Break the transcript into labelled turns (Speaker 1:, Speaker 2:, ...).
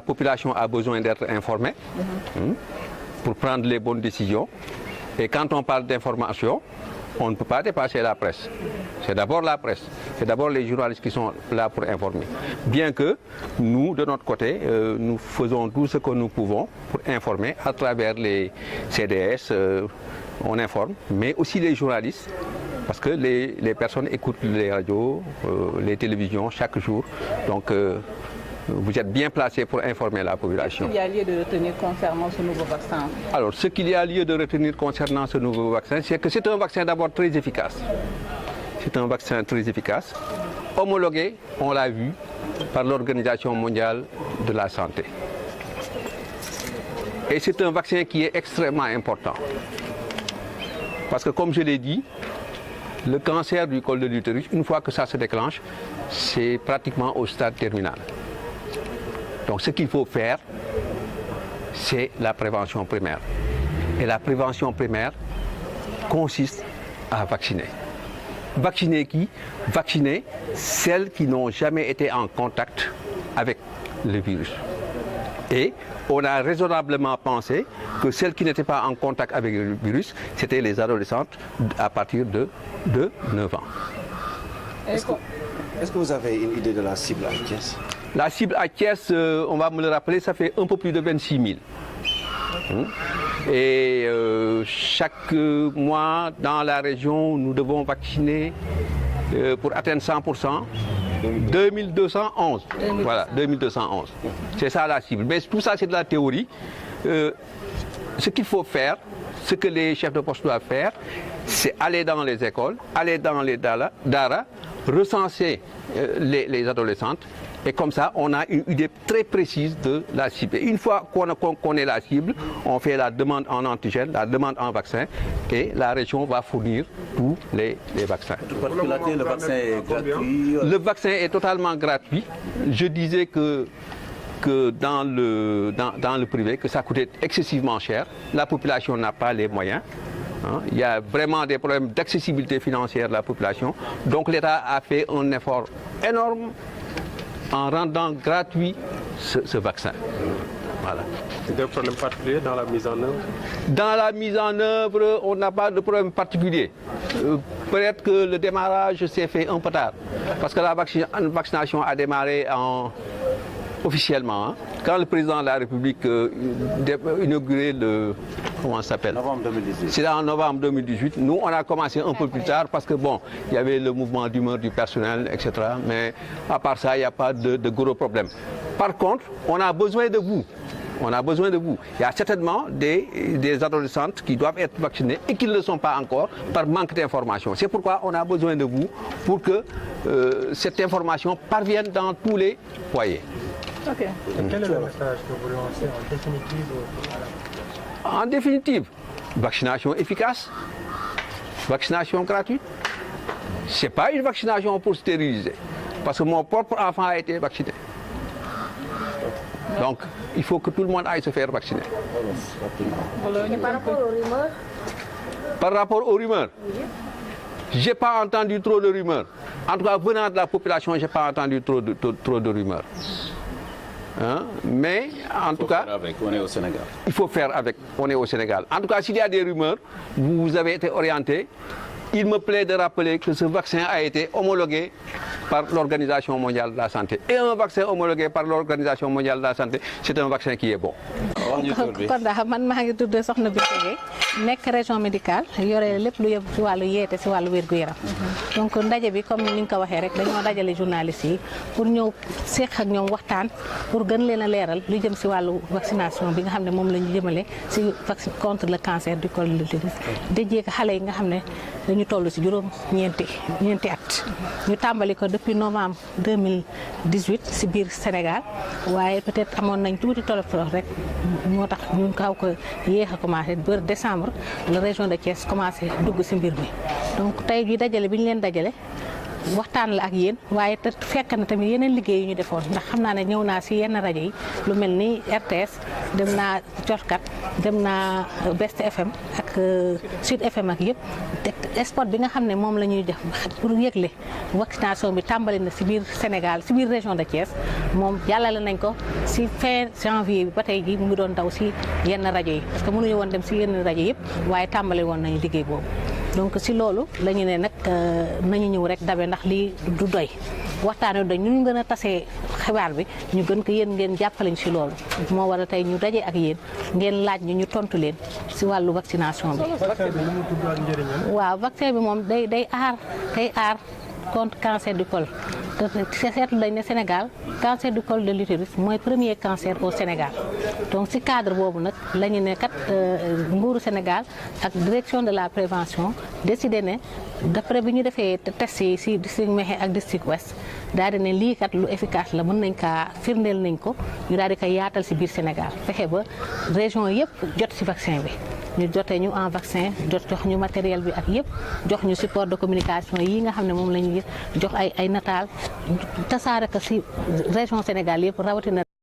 Speaker 1: population a besoin d'être informée pour prendre les bonnes décisions. Et quand on parle d'information, on ne peut pas dépasser la presse. C'est d'abord la presse, c'est d'abord les journalistes qui sont là pour informer. Bien que nous, de notre côté, nous faisons tout ce que nous pouvons pour informer à travers les CDS, on informe, mais aussi les journalistes, parce que les personnes écoutent les radios, les télévisions chaque jour. Donc, vous êtes bien placé pour informer la population.
Speaker 2: Qu'est-ce qu'il y a lieu de retenir concernant ce nouveau vaccin?
Speaker 1: Alors, ce qu'il y a lieu de retenir concernant ce nouveau vaccin, c'est que c'est un vaccin d'abord très efficace. C'est un vaccin très efficace, homologué, on l'a vu, par l'Organisation mondiale de la santé. Et c'est un vaccin qui est extrêmement important. Parce que, comme je l'ai dit, le cancer du col de l'utérus, une fois que ça se déclenche, c'est pratiquement au stade terminal. Donc ce qu'il faut faire, c'est la prévention primaire. Et la prévention primaire consiste à vacciner. Vacciner qui? Vacciner celles qui n'ont jamais été en contact avec le virus. Et on a raisonnablement pensé que celles qui n'étaient pas en contact avec le virus, c'était les adolescentes à partir de 9 ans.
Speaker 3: Est-ce que vous avez une idée de la cible à Thiès?
Speaker 1: La cible à Thiès, on va me le rappeler, ça fait un peu plus de 26 000. Et chaque mois, dans la région, nous devons vacciner pour atteindre 100%. 2211. Voilà, 2211. C'est ça la cible. Mais tout ça, c'est de la théorie. Ce qu'il faut faire, ce que les chefs de poste doivent faire, c'est aller dans les écoles, aller dans les daras, recenser les adolescentes. Et comme ça, on a une idée très précise de la cible. Et une fois qu'on connaît la cible, on fait la demande en antigène, la demande en vaccin, et la région va fournir tous les vaccins.
Speaker 3: Le vaccin est gratuit?
Speaker 1: Le vaccin est totalement gratuit. Je disais que dans le privé, que ça coûtait excessivement cher. La population n'a pas les moyens. Il y a vraiment des problèmes d'accessibilité financière de la population. Donc l'État a fait un effort énorme en rendant gratuit ce vaccin. Voilà.
Speaker 4: C'est des problèmes particuliers dans la mise en œuvre?
Speaker 1: Dans la mise en œuvre, on n'a pas de problème particulier. Peut-être que le démarrage s'est fait un peu tard, parce que la vaccination a démarré officiellement, quand le président de la République inaugurait comment ça s'appelle?
Speaker 3: Novembre 2018.
Speaker 1: C'est en novembre 2018. Nous, on a commencé un peu plus tard parce que bon, il y avait le mouvement d'humeur du personnel, etc. Mais à part ça, il n'y a pas de gros problèmes. Par contre, on a besoin de vous. On a besoin de vous. Il y a certainement des adolescentes qui doivent être vaccinées et qui ne le sont pas encore par manque d'information. C'est pourquoi on a besoin de vous pour que cette information parvienne dans tous les foyers.
Speaker 2: Okay.
Speaker 4: Quel est le message que vous lancez en définitive?
Speaker 1: En définitive, vaccination efficace, vaccination gratuite. Ce n'est pas une vaccination pour stériliser, parce que mon propre enfant a été vacciné. Donc, il faut que tout le monde aille se faire vacciner.
Speaker 5: Et par rapport aux rumeurs?
Speaker 1: Par rapport aux rumeurs, je n'ai pas entendu trop de rumeurs. En tout cas, venant de la population, je n'ai pas entendu trop de rumeurs. Mais en tout cas,
Speaker 3: On est au Sénégal.
Speaker 1: il faut faire avec. On est au Sénégal. En tout cas, s'il y a des rumeurs, vous avez été orienté. Il me plaît de rappeler que ce vaccin a été homologué par l'Organisation mondiale de la santé. Et un vaccin homologué par l'Organisation mondiale de la santé, c'est un vaccin qui est bon.
Speaker 6: kon daal man maa ngi tudd Soxna Binta Gueye nekk région médicale yore lépp lu yëpp ci wàllu yeete si wàllu wér-gu-yaram donc ndaje bi comme ni nga ko waxee rek dañoo dajale journalistes yi pour ñëw seq ak ñoom waxtaan pour gën leen a leeral lu jëm si wàllu vaccination bi nga xam ne moom la ñu jëmale si vaccin contre le cancer du col de l'utérus déjee ko xale yi nga xam ne dañu toll si ñeenti at ñu tàmbali ko depuis novembre 2018 si biir Sénégal waaye peut-être amoon nañ tuuti tolof rek moo tax ñu kaw ko yéex a commencé ba décembre la région de Thiès commencé dugg si mbir mi donc tey jii dajale bi ñu leen dajale waxtaan la ak yéen waaye te fekk na tamit yeneen liggéey yu ñu defoon ndax xam naa ne ñëw naa si yenn rajo yi lu mel ni RTS dem naa Jotkat dem naa Best FM ak Sud FM ak yëpp te spot bi nga xam ne moom la ñuy def pour yëgle vaccination bi tàmbali na si biir Sénégal si biir région de Thiès moom jàllale nañ ko si fin janvier bi ba tey ji mu ngi doon daw si yenn rajo yi parce que mënuñu woon dem si yenn rajo yëpp waaye tàmbali woon nañu liggéey boobu donc si loolu la ñu ne nag nañu ñëw rek dabe ndax lii du doy waxtaan wi ñu gën a tasee xibaar bi ñu gën ko yéen ngeen jàppaleñ si loolu moo war a tey ñu daje ak yéen ngeen laaj ñu tontu leen si wàllu vaccination bi. waaw vaccin bi moom day aar contre cancer du col te seetlu dañ ne Sénégal cancer du col de l'utérus mooy premier cancer au Sénégal donc si cadre boobu nag la ñu ne kat nguuru Sénégal ak direction de la prévention décidé ne d'après bi ñu defee test yi si district Mékhé ak district Ouest daal di ne lii kat lu efficace la mën nañ kaa firndeel nañ ko ñu daal di koy yaatal si biir Sénégal fexe ba région yëpp jot si vaccin bi. ñu jotee ñu en vaccin jox ñu matériel bi ak yëpp jox ñu support de communication yi nga xam ne moom la ñu gis jox ay nataal tasaare ko ci région Sénégal yëpp rawatina.